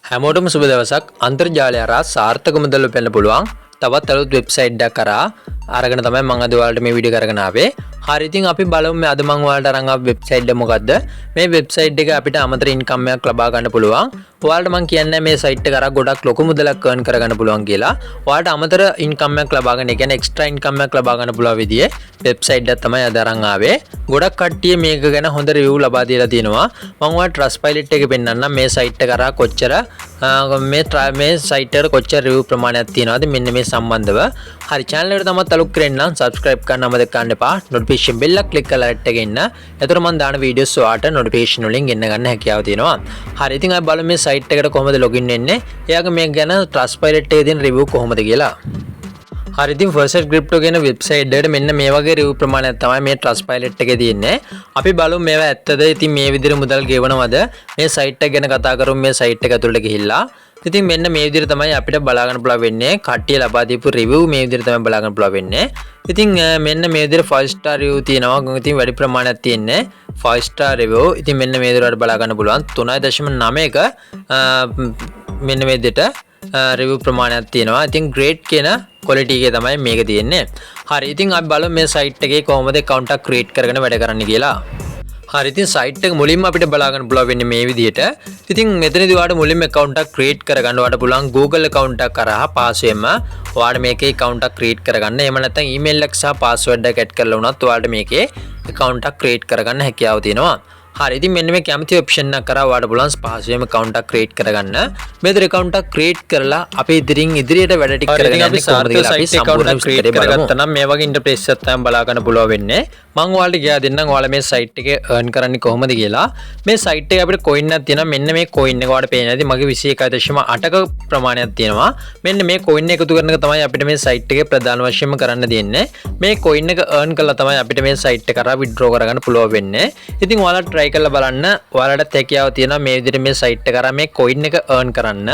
හැමෝටම සුබ දවසක්. අන්තර්ජාලය හරහා සාර්ථක මුදල් උපයන්න පුළුවන් තවත් අලුත් වෙබ්සයිට් එකක් කරා අරගෙන තමයි මම අද ඔයාලට මේ වීඩියෝ කරගෙන ආවේ. හරි, ඉතින් අපි බලමු මේ අද මම ඔයාලට අරන් ආපු වෙබ්සයිට් එක මොකද්ද. මේ වෙබ්සයිට් එක අපිට අමතර ඉන්කම් එකක් ලබා ගන්න පුළුවන්. ඔයාලට මම කියන්නේ මේ සයිට් එක කරා ගොඩක් ලොකු මුදලක් earn කරගන්න පුළුවන් කියලා. ඔයාලට අමතර ඉන්කම් එකක් ලබා ගන්න, ඒ කියන්නේ එක්ස්ට්‍රා ඉන්කම් එකක් ලබා ගන්න පුළුවන් විදිහේ වෙබ්සයිට් එකක් තමයි අද අරන් ආවේ. ගොඩක් කට්ටිය මේක ගැන හොඳ රිවිව් ලබා දීලා තියෙනවා. මම ඔයාලට Trustpilot එකේ පෙන්නන්නම් මේ සයිට් එක කරා කොච්චර මේ සයිට් එකට කොච්චර රිවිව් ප්‍රමාණයක් තියෙනවද මෙන්න මේ සම්බන්ධව. හරි, channel එකට තමත් අලුත් කරෙන්න නම් subscribe කරන්න අමතක කරන්න එපා. notification bell එක click කරලා රෙට් එකේ ඉන්න. එතකොට මම දාන වීඩියෝස් ඔයාලට notification වලින් එන්න ගන්න හැකියාව තියෙනවා. හරි, ඉතින් අපි බලමු මේ සයිට් එකට කොහොමද login වෙන්නේ. එයාගේ මේක ගැන Trustpilot එකේ තියෙන රිවිව් කොහොමද කියලා. හරි, ඉතින් First Crypto කියන වෙබ්සයිට් එකට මෙන්න මේ වගේ රිවිව් ප්‍රමාණයක් තමයි මේ Trustpilot එකේ තියෙන්නේ. අපි බලමු මේවා ඇත්තද? ඉතින් මේ විදිහට මුදල් ගෙවනවද? මේ සයිට් එක ගැන කතා කරමු. මේ සයිට් එක ඇතුළට ගිහිල්ලා ඉතින් මෙන්න මේ විදිහට තමයි අපිට බලා ගන්න පුළුවන් වෙන්නේ. කට්ටිය ලබා දීපු රිවිව් මේ විදිහට තමයි බලා ගන්න පුළුවන් වෙන්නේ. ඉතින් මෙන්න මේ විදිහට 5 star රිවිව් තියෙනවා. ඉතින් වැඩි ප්‍රමාණයක් තියෙන්නේ 5 star රිවිව්. ඉතින් මෙන්න මේ විදිහට බලා ගන්න පුළුවන් 3.9ක මෙන්න මේ විදිහට රිවිව් ප්‍රමාණයක් තියෙනවා. ඉතින් great කියන quality එකේ තමයි මේක තියෙන්නේ. හරි, ඉතින් අපි බලමු මේ site එකේ කොහොමද account එක create කරගෙන වැඩ කරන්න කියලා. හරි, ඉතින් site එක මුලින්ම අපිට බලා ගන්න පුළුවන් වෙන්නේ මේ විදිහට. ඉතින් මෙතනදී ඔයාලට මුලින්ම account එකක් create කරගන්න ඔයාලට පුළුවන් Google account එකක් කරා පාස්වෙන්ම ඔයාලට මේකේ account එකක් create කරගන්න. එහෙම නැත්නම් email එක සහ password එක add කරලා වුණත් ඔයාලට මේකේ account එකක් create කරගන්න හැකියාව තියෙනවා. හරි, ඉතින් මෙන්න මේ කැමති ඔප්ෂන් එක කරා ඔයාලට පුළුවන් පහසුවෙන්ම account එකක් create කරගන්න. මේතර account එකක් create කරලා අපි ඉදිරියට වැඩ ටික කරගෙන යන්නේ කොහොමද කියලා අපි සම්පූර්ණ create කරගත්තා නම් මේ වගේ ඉන්ටර්ෆේස් එකක් තමයි බලා ගන්න පුළුවන් වෙන්නේ. මම ඔයාලට කියා දෙන්නම් ඔයාලා මේ site එකේ earn කරන්නේ කොහොමද කියලා. මේ site එකේ අපිට coin එකක් තියෙනවා. මෙන්න මේ coin එක ඔයාලට පේන්නේ නැති මගේ 21.8ක ප්‍රමාණයක් තියෙනවා. මෙන්න මේ coin එක එකතු කරන එක තමයි අපිට මේ site එකේ ප්‍රධාන වශයෙන්ම කරන්න දෙන්නේ. මේ coin එක earn කළා තමයි අපිට මේ site එක කරා withdraw කරගන්න පුළුවන් වෙන්නේ. ඉතින් ඔයාලා try කරලා බලන්න. ඔයාලට හැකියාව තියෙනවා මේ විදිහට මේ site එක කරා මේ coin එක earn කරන්න.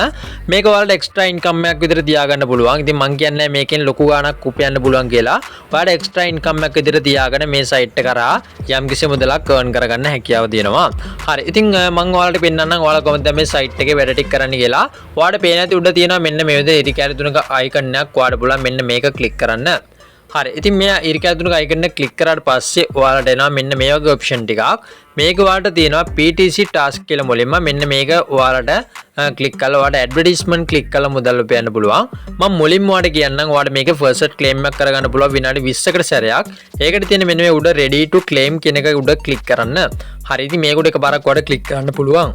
මේක ඔයාලට extra income එකක් විදිහට තියාගන්න පුළුවන්. ඉතින් මම කියන්නේ මේකෙන් ලොකු ගාණක් උපයන්න පුළුවන් කියලා. ඔයාලට extra income එකක් විදිහට තියාගෙන මේ site එක කරා යම්කිසි මුදලක් earn කරගන්න හැකියාව තියෙනවා. හරි, ඉතින් මම ඔයාලට පෙන්නන්නම් ඔයාලා කොහොමද මේ site එකේ වැඩ ටික කරන්න කියලා. ඔයාලට පේන ඇති උඩ තියෙනවා මෙන්න මේ විදිහට ඉරි කැලි තුනක icon එකක්. ඔයාලට පුළුවන් මෙන්න මේක click කරන්න. හරි, ඉතින් මේ ඉරි කැලි තුනක icon එක click කරාට පස්සේ ඔයාලට එනවා මෙන්න මේ වගේ option ටිකක්. මේක ඔයාලට තියෙනවා PTC task කියලා මුලින්ම මෙන්න මේක ඔයාලට click කරලා ඔයාලට advertisement click කරලා මුදල් උපයන්න පුළුවන්. මම මුලින්ම ඔයාලට කියන්නම් ඔයාලට මේක first claim එකක් කරගන්න පුළුවන් විනාඩි 20කට සැරයක්. ඒකට තියෙන මෙන්න මේ උඩ ready to claim කියන එක උඩ click කරන්න. හරි, ඉතින් මේක උඩ එකපාරක් ඔයාලට click කරන්න පුළුවන්.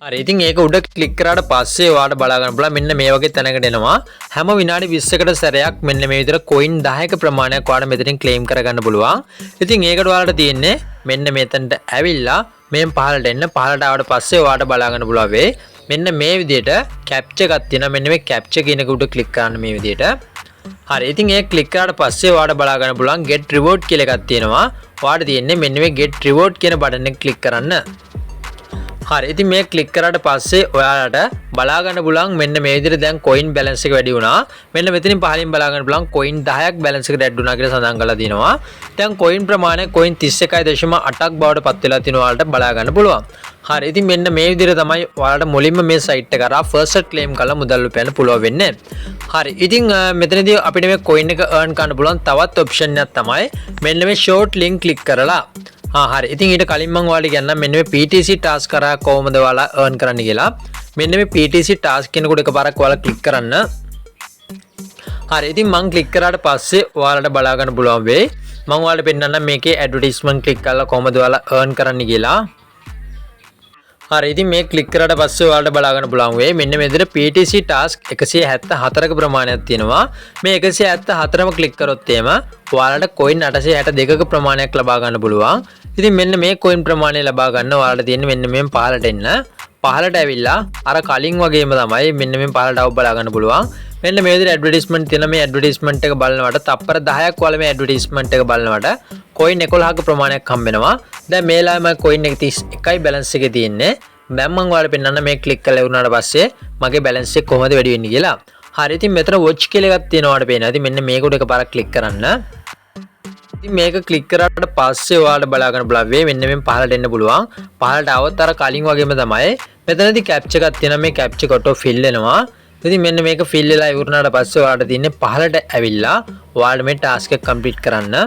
හරි, ඉතින් ඒක උඩ ක්ලික් කරාට පස්සේ ඔයාලට බලා ගන්න පුළුවන් මෙන්න මේ වගේ තැනකට එනවා. හැම විනාඩි 20කට සැරයක් මෙන්න මේ විදිහට coin 10ක ප්‍රමාණයක් ඔයාලට මෙතනින් claim කරගන්න පුළුවන්. ඉතින් ඒකට ඔයාලට තියෙන්නේ මෙන්න මෙතනට ඇවිල්ලා මෙන් පහළට එන්න. පහළට ආවට පස්සේ ඔයාලට බලා ගන්න පුළුවන් වෙයි මෙන්න මේ විදිහට captcha එකක් තියෙනවා. මෙන්න මේ captcha කියන එක උඩ ක්ලික් කරන්න මේ විදිහට. හරි, ඉතින් ඒක ක්ලික් කරාට පස්සේ ඔයාලට බලා ගන්න පුළුවන් get reward කියලා එකක් තියෙනවා. ඔයාලට තියෙන්නේ මෙන්න මේ get reward කියන බටන් එක ක්ලික් කරන්න. හරි, ඉතින් මේ ක්ලික් කරාට පස්සේ ඔයාලට බලා ගන්න පුළුවන් මෙන්න මේ විදිහට දැන් coin balance එක වැඩි වුණා. මෙන්න මෙතනින් පහලින් බලා ගන්න පුළුවන් coin 10ක් balance එකට add වුණා කියලා සඳහන් කරලා තියෙනවා. දැන් coin ප්‍රමාණය coin 31.8ක් බවට පත් වෙලා තිනවා ඔයාලට බලා ගන්න පුළුවන්. හරි, ඉතින් මෙන්න මේ විදිහට තමයි ඔයාලට මුලින්ම මේ site එක කරා first claim කරලා මුදල් උපයන්න පුළුවන් වෙන්නේ. හරි, ඉතින් මෙතනදී අපිට මේ coin එක earn කරන්න පුළුවන් තවත් option එකක් තමයි මෙන්න මේ short link click කරලා. හරි, ඉතින් ඊට කලින් මම ඔයාලට කියන්නම් මෙන්න මේ PTC task කරා කොහොමද ඔයාලා earn කරන්න කියලා. මෙන්න මේ PTC task කෙනෙකුට එකපාරක් ඔයාලා click කරන්න. හරි, ඉතින් මම click කරාට පස්සේ ඔයාලට බලා ගන්න පුළුවන් වෙයි. මම ඔයාලට පෙන්නන්නම් මේකේ advertisement click කරලා කොහොමද ඔයාලා earn කරන්න කියලා. හරි, ඉතින් මේ click කරාට පස්සේ ඔයාලට බලා ගන්න පුළුවන් වෙයි මෙන්න මේ විදිහට PTC task 174ක ප්‍රමාණයක් තියෙනවා. මේ 174ම click කරොත් එහෙම ඔයාලට coin 862ක ප්‍රමාණයක් ලබා ගන්න පුළුවන්. ඉතින් මෙන්න මේ coin ප්‍රමාණය ලබා ගන්න ඔයාලට තියෙන්නේ මෙන්න මේ පහළට එන්න. පහළට ඇවිල්ලා අර කලින් වගේම තමයි මෙන්න මේ පහළට ආව බලා ගන්න පුළුවන්. මෙන්න මේ විදිහට ඇඩ්වර්ටයිස්මන්ට් තියෙන මේ ඇඩ්වර්ටයිස්මන්ට් එක බලනකොට තප්පර 10ක් වල මේ ඇඩ්වර්ටයිස්මන්ට් එක බලනකොට coin 11ක ප්‍රමාණයක් හම්බ වෙනවා. දැන් මේ ලාමයි coin එක 31යි balance එකේ තියෙන්නේ. දැන් මම ඔයාලට පෙන්නන්න මේ ක්ලික් කරලා ඉවරනාට පස්සේ මගේ balance එක කොහොමද වැඩි වෙන්නේ කියලා. හරි, ඉතින් මෙතන watch කියලා එකක් තියෙනවා ඔයාලට පේනවා. ඉතින් මෙන්න මේක උඩ එකපාරක් ක්ලික් කරන්න. ඉතින් මේක ක්ලික් කරාට පස්සේ ඔයාලට බලා ගන්න පුළුවන් මෙන්න මේ පහළට එන්න පුළුවන්. පහළට આવත් අර කලින් වගේම තමයි මෙතනදී කැප්චර් එකක් තියෙනවා. මේ කැප්චර් එක ඔටෝ ෆිල් වෙනවා. ඉතින් මෙන්න මේක ෆිල් වෙලා ඉවරනාට පස්සේ ඔයාලට තියෙන්නේ පහළට ඇවිල්ලා ඔයාලට මේ ටාස්ක් එක කම්ප්ලීට් කරන්න.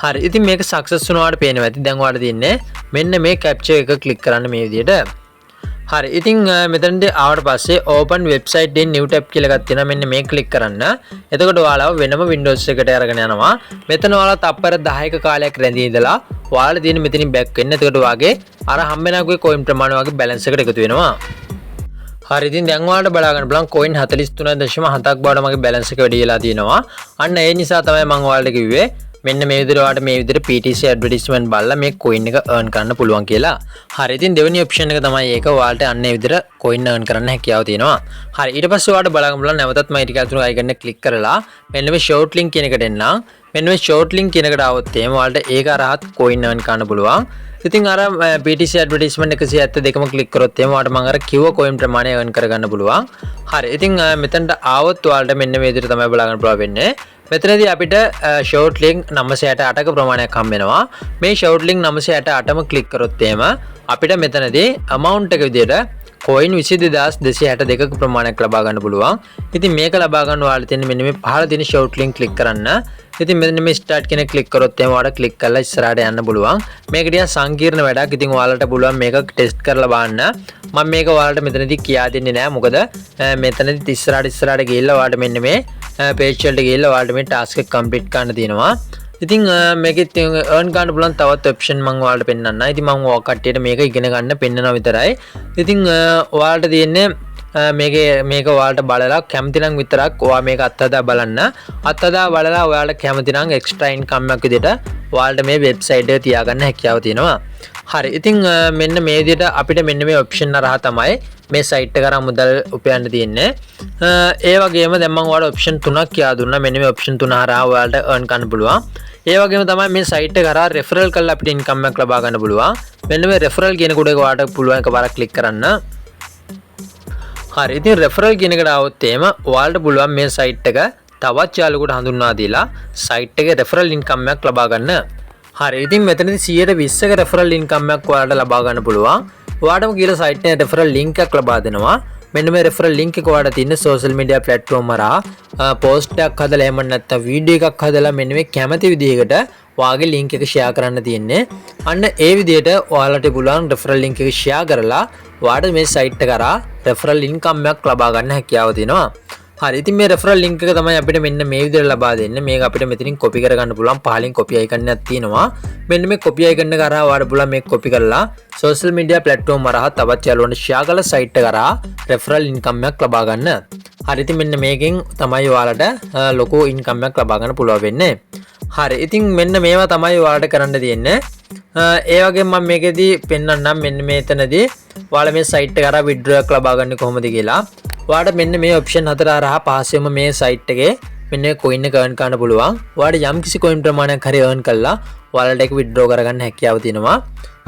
හරි. ඉතින් මේක සක්සස් වුණාට පේනවා ඇති. දැන් ඔයාලට තියෙන්නේ මෙන්න මේ කැප්චර් එක ක්ලික් කරන්න මේ විදිහට. හරි. ඉතින් මෙතනදී ආවට පස්සේ open website in new tab කියලා එකක් තියෙනවා. මෙන්න මේ ක්ලික් කරන්න. එතකොට ඔයාලව වෙනම Windows එකට අරගෙන යනවා. මෙතන ඔයාලා තප්පර 10ක කාලයක් රැඳී ඉඳලා ඔයාලා තියෙන මෙතනින් බෑක් වෙන්න. එතකොට වාගේ අර හම්බෙනාගේ coin ප්‍රමාණය වගේ balance එකට එකතු වෙනවා. හරි. ඉතින් දැන් ඔයාලට බලා ගන්න බලන්න coin 43.7ක් බවට මගේ balance එක වැඩි වෙලා තියෙනවා. අන්න ඒ නිසා තමයි මම ඔයාලට කිව්වේ මෙන්න මේ විදිහට ඔයාලට මේ විදිහට PTC advertisement බලලා මේ coin එක earn කරන්න පුළුවන් කියලා. හරි. ඉතින් දෙවෙනි option එක තමයි ඒක ඔයාලට අන්න ඒ විදිහට coin earn කරන්න හැකියාව තියෙනවා. හරි. ඊට පස්සේ ඔයාලට බලන්න බලන්න නැවතත් මම ඊට කලින් icon එක click කරලා මෙන්න මේ short link කියන එකට එන්නම්. මෙන්න මේ short link කියන එකට આવොත් එහෙම ඔයාලට ඒක අරහත් coin earn කරන්න පුළුවන්. ඉතින් අර PTC advertisement 172ම click කරොත් එහෙම ඔයාලට මම අර කිව්ව coin ප්‍රමාණය earn කරගන්න පුළුවන්. හරි. ඉතින් මෙතනට આવොත් ඔයාලට මෙන්න මේ විදිහට තමයි බලා ගන්න පුළුවන් වෙන්නේ. මෙතනදී අපිට short link 968ක ප්‍රමාණයක් හම්බ වෙනවා. මේ short link 968ම click කරොත් එහෙම අපිට මෙතනදී amount එක විදිහට coin 22262ක ප්‍රමාණයක් ලබා ගන්න පුළුවන්. ඉතින් මේක ලබා ගන්න ඔයාලට තියෙන මෙන්න මේ පහළ තියෙන short link click කරන්න. ඉතින් මෙන්න මේ start කියන click කරොත් එහෙම ඔයාලට click කරලා ඉස්සරහට යන්න පුළුවන්. මේක ටිකක් සංකීර්ණ වැඩක්. ඉතින් ඔයාලට පුළුවන් මේක test කරලා බලන්න. මම මේක ඔයාලට මෙතනදී කියා දෙන්නේ නැහැ. මොකද මෙතනදී ඉස්සරහට ගිහිල්ලා ඔයාලට මෙන්න මේ page වලට ගිහිල්ලා ඔයාලට මේ task එක complete කරන්න තියෙනවා. ඉතින් මේකෙත් earn ගන්න පුළුවන් තවත් option මම ඔයාලට පෙන්නන්නම්. ඉතින් මම ඔය කට්ටියට මේක ඉගෙන ගන්න පෙන්නනවා විතරයි. ඉතින් ඔයාලට තියෙන්නේ මේක ඔයාලට බලලා කැමති නම් විතරක් ඔයා මේක අත්හදා බලන්න. අත්හදා බලලා ඔයාලට කැමති නම් extra income එකක් විදිහට ඔයාලට මේ website එක තියාගන්න හැකියාව තියෙනවා. හරි. ඉතින් මෙන්න මේ විදිහට අපිට මෙන්න මේ option හරහා තමයි මේ site එක කරා මුදල් උපයන්න තියෙන්නේ. ඒ වගේම දැන් මම ඔයාලට option 3ක් කියා දුන්නා. මෙන්න මේ option 3 හරහා ඔයාලට earn කරන්න පුළුවන්. ඒ වගේම තමයි මේ site එක කරා referral කරලා අපිට income එකක් ලබා ගන්න පුළුවන්. මෙන්න මේ referral කියන කොට එක ඔයාලට පුළුවන් එකපාරක් click කරන්න. හරි. ඉතින් referral කියන එකට આવොත් එහෙම ඔයාලට පුළුවන් මේ site එක තවත් යාළුවෙකුට හඳුන්වා දීලා site එකේ referral income එකක් ලබා ගන්න. හරි. ඉතින් මෙතනදී 120ක referral income එකක් ඔයාලට ලබා ගන්න පුළුවන්. ඔයාලටම කියලා site එකේ referral link එකක් ලබා දෙනවා. මෙන්න මේ referral link එක ඔයාලට තියෙන social media platform හරහා post එකක් හදලා එහෙම නැත්නම් video එකක් හදලා මෙන්න මේ කැමති විදිහකට ඔයාගේ link එක share කරන්න තියෙන්නේ. අන්න ඒ විදිහට ඔයාලට පුළුවන් referral link එක share කරලා ඔයාලට මේ site එක කරා referral income එකක් ලබා ගන්න හැකියාව තියෙනවා. හරි. ඉතින් මේ referral link එක තමයි අපිට මෙන්න මේ විදිහට ලබා දෙන්නේ. මේක අපිට මෙතනින් copy කරගන්න පුළුවන්. පහලින් copy icon එකක් තියෙනවා. මෙන්න මේ copy icon එක කරා ඔයාලට පුළුවන් මේක copy කරලා social media platform හරහා තවත් යාළුවන්ට share කරලා site එක කරා referral income එකක් ලබා ගන්න. හරි. ඉතින් මෙන්න මේකෙන් තමයි ඔයාලට ලොකු income එකක් ලබා ගන්න පුළුවන් වෙන්නේ. හරි. ඉතින් මෙන්න මේවා තමයි ඔයාලට කරන්න තියෙන්නේ. ඒ වගේම මම මේකෙදී පෙන්නන්නම් මෙන්න මෙතනදී ඔයාලා මේ site එක කරා withdraw එකක් ලබා ගන්න කොහොමද කියලා. ඔයාලට මෙන්න මේ option හතර හරහා පහසෙම මේ site එකේ මෙන්න coin එක earn කරන්න පුළුවන්. ඔයාලට යම්කිසි coin ප්‍රමාණයක් හරි earn කළා ඔයාලට ඒක withdraw කරගන්න හැකියාව තියෙනවා.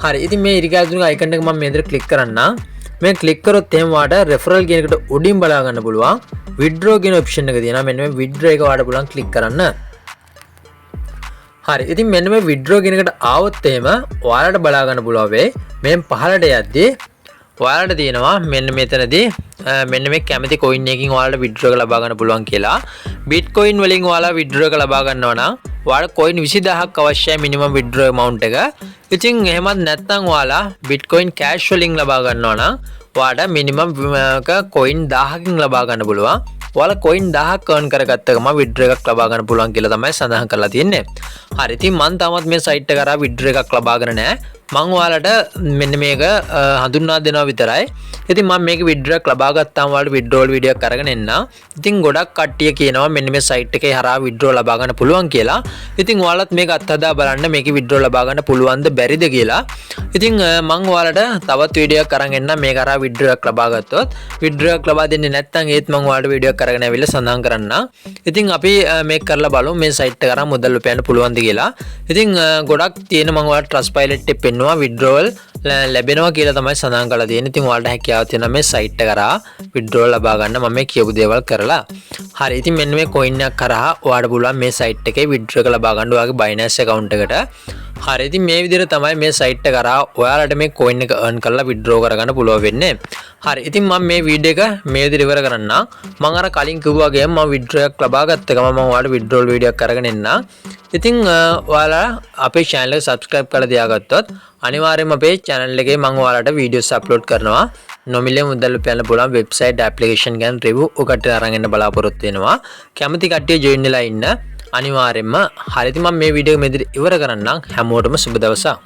හරි. ඉතින් මේ ඉරිගාදුන icon එක මම මේ විදිහට click කරන්නම්. මේ click කරොත් එහෙම ඔයාලට referral කියන එකට උඩින් බලා ගන්න පුළුවන්. withdraw කියන option එක තියෙනවා. මෙන්න මේ withdraw එක ඔයාලට පුළුවන් click කරන්න. හරි. ඉතින් මෙන්න මේ withdraw කියන එකට ආවොත් එහෙම ඔයාලට බලා ගන්න පුළුවන් වෙයි. මේ පහළට යද්දී ඔයාලට තියෙනවා මෙන්න මෙතනදී මෙන්න මේ කැමති coin එකකින් ඔයාලට withdraw එක ලබා ගන්න පුළුවන් කියලා. Bitcoin වලින් ඔයාලා withdraw එක ලබා ගන්නවා නම් ඔයාලට coin 20000ක් අවශ්‍යයි minimum withdraw amount එක. ඉතින් එහෙමත් නැත්නම් ඔයාලා Bitcoin cash වලින් ලබා ගන්නවා නම් ඔයාලට minimum coin 1000කින් ලබා ගන්න පුළුවන්. ඔයාලා coin 1000ක් earn කරගත්ත ගම withdraw එකක් ලබා ගන්න පුළුවන් කියලා තමයි සඳහන් කරලා තියෙන්නේ. හරි. ඉතින් මම තාමත් මේ site එක කරා withdraw එකක් ලබාගෙන නැහැ. මම ඔයාලට මෙන්න මේක හඳුන්වා දෙනවා විතරයි. ඉතින් මම මේක withdraw එකක් ලබා ගත්තාම ඔයාලට withdrawal video එකක් අරගෙන එන්න. ඉතින් ගොඩක් කට්ටිය කියනවා මෙන්න මේ site එකේ හරහා withdraw ලබා ගන්න පුළුවන් කියලා. ඉතින් ඔයාලත් මේක අත්හදා බලන්න මේකේ withdraw ලබා ගන්න පුළුවන්ද බැරිද කියලා. ඉතින් මම ඔයාලට තවත් video එකක් අරන් එන්න මේක හරහා withdraw එකක් ලබා ගත්තොත් withdraw එකක් ලබා දෙන්නේ නැත්නම් ඒත් මම ඔයාලට video එකක් අරගෙන ආවිල්ලා සඳහන් කරන්න. ඉතින් අපි මේක කරලා බලමු මේ site එක කරා මුදල් උපයන්න පුළුවන්ද කියලා. ඉතින් ගොඩක් තියෙන මම ඔයාලට Trustpilot එකේ withdrawal ලැබෙනවා කියලා තමයි සඳහන් කරලා තියෙන්නේ. ඉතින් ඔයාලට හැකියාව තියෙනවා මේ site එක කරා withdrawal ලබා ගන්න මම මේ කියපු දේවල් කරලා. හරි. ඉතින් මෙන්න මේ coin එක කරා ඔයාලට පුළුවන් මේ site එකේ withdraw එක ලබා ගන්න ඔයාගේ Binance account එකට. හරි. ඉතින් මේ විදිහට තමයි මේ site එක කරා ඔයාලට මේ coin එක earn කරලා withdraw කරගන්න පුළුවන් වෙන්නේ. හරි. ඉතින් මම මේ වීඩියෝ එක මේ විදිහට ඉවර කරන්න. මම අර කලින් කිව්වා වගේ මම withdraw එකක් ලබා ගත්ත ගමන් මම ඔයාලට withdrawal වීඩියෝ එකක් අරගෙන එන්න. ඉතින් ඔයාලා අපේ channel එක subscribe කරලා තියාගත්තොත් අනිවාර්යයෙන්ම අපේ channel එකේ මම ඔයාලට videos upload කරනවා. නොමිලේ මුදල් උපයන්න පුළුවන් website application ගැන review ඔකට අරන් එන්න බලාපොරොත්තු වෙනවා. කැමති කට්ටිය join වෙලා ඉන්න. අනිවාර්යයෙන්ම හරියට මම මේ වීඩියෝ එක මෙතන ඉවර කරන්නම්. හැමෝටම සුබ දවසක්.